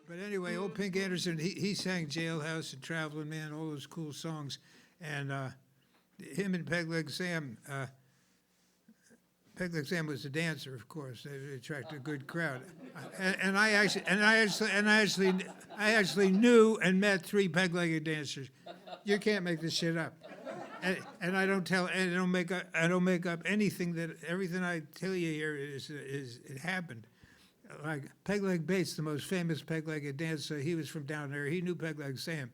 But anyway, old Pink Anderson, he sang Jailhouse and Traveling Man, all those cool songs. And him and Peg Leg Sam was a dancer, of course. They attracted a good crowd. And I actually knew and met 3 peg-legged dancers. You can't make this shit up. And I don't make up anything. Everything I tell you here is it happened. Like Peg-Leg Bates, the most famous peg-legged dancer, he was from down there. He knew Peg-Leg Sam.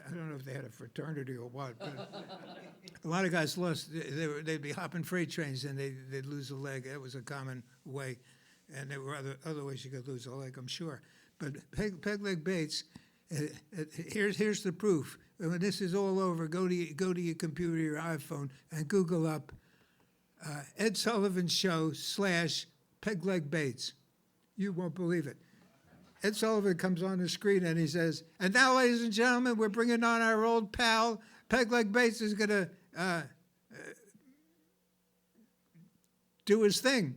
I don't know if they had a fraternity or what, but a lot of guys lost. They'd be hopping freight trains and they'd lose a leg. That was a common way, and there were other ways you could lose a leg, I'm sure. But Peg-Leg Bates, here's the proof. When this is all over, go to your computer, your iPhone, and Google up Ed Sullivan Show / Peg-Leg Bates. You won't believe it. Ed Sullivan comes on the screen and he says, "And now, ladies and gentlemen, we're bringing on our old pal. Peg-Leg Bates is going to do his thing."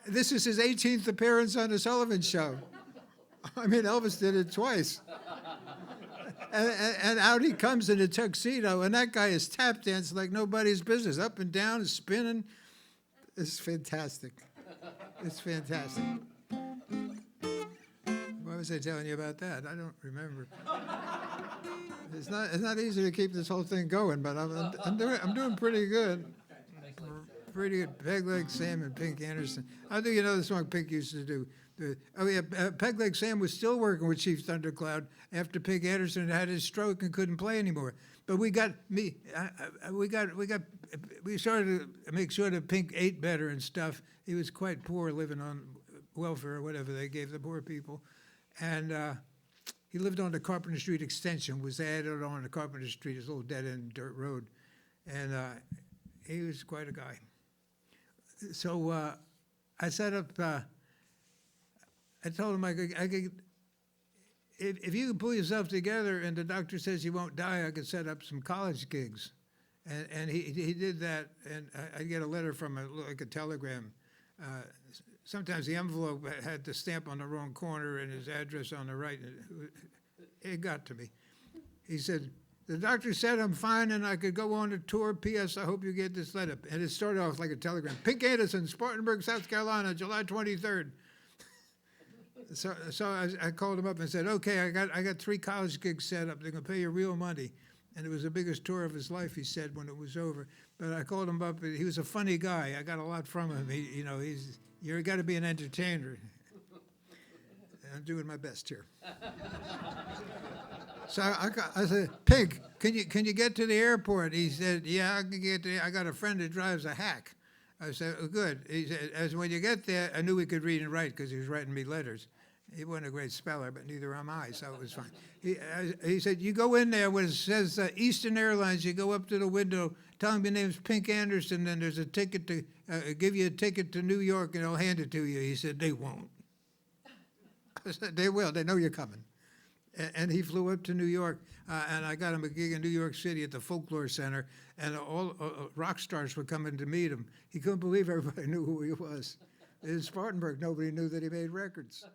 This is his 18th appearance on the Sullivan Show. I mean, Elvis did it twice. And out he comes in a tuxedo, and that guy is tap dancing like nobody's business, up and down and spinning. It's fantastic. It's fantastic. Why was I telling you about that? I don't remember. It's not easy to keep this whole thing going, but I'm doing pretty good. Pretty good. Peg-Leg Sam and Pink Anderson. How do you know the song Pink used to do? Peg-Leg Sam was still working with Chief Thundercloud after Pink Anderson had his stroke and couldn't play anymore. But we started to make sure that Pink ate better and stuff. He was quite poor, living on welfare or whatever they gave the poor people. And he lived on the Carpenter Street extension, was added on to Carpenter Street, his little dead-end dirt road. And he was quite a guy. So I set up, I told him I could, if you can pull yourself together and the doctor says you won't die, I could set up some college gigs. And he did that, and I get a letter from like a telegram. Sometimes the envelope had the stamp on the wrong corner and his address on the right. It got to me. He said, "The doctor said I'm fine and I could go on the tour. P.S. I hope you get this letter." And it started off like a telegram. "Pink Anderson, Spartanburg, South Carolina, July 23rd. So I called him up and said, "Okay, I got 3 college gigs set up. They're going to pay you real money." And it was the biggest tour of his life, he said, when it was over. But I called him up. He was a funny guy. I got a lot from him. You got to be an entertainer. I'm doing my best here. So I said, "Pink, can you get to the airport?" He said, "Yeah, I can get there. I got a friend that drives a hack." I said, "Oh, good." He said, "As when you get there," I knew he could read and write because he was writing me letters. He wasn't a great speller, but neither am I, so it was fine. He said, "You go in there where it says Eastern Airlines, you go up to the window, tell them your name's Pink Anderson, and there's a ticket to, give you a ticket to New York, and they'll hand it to you." He said, "They won't." I said, "They will. They know you're coming." And he flew up to New York, and I got him a gig in New York City at the Folklore Center, and all rock stars were coming to meet him. He couldn't believe everybody knew who he was. In Spartanburg, nobody knew that he made records.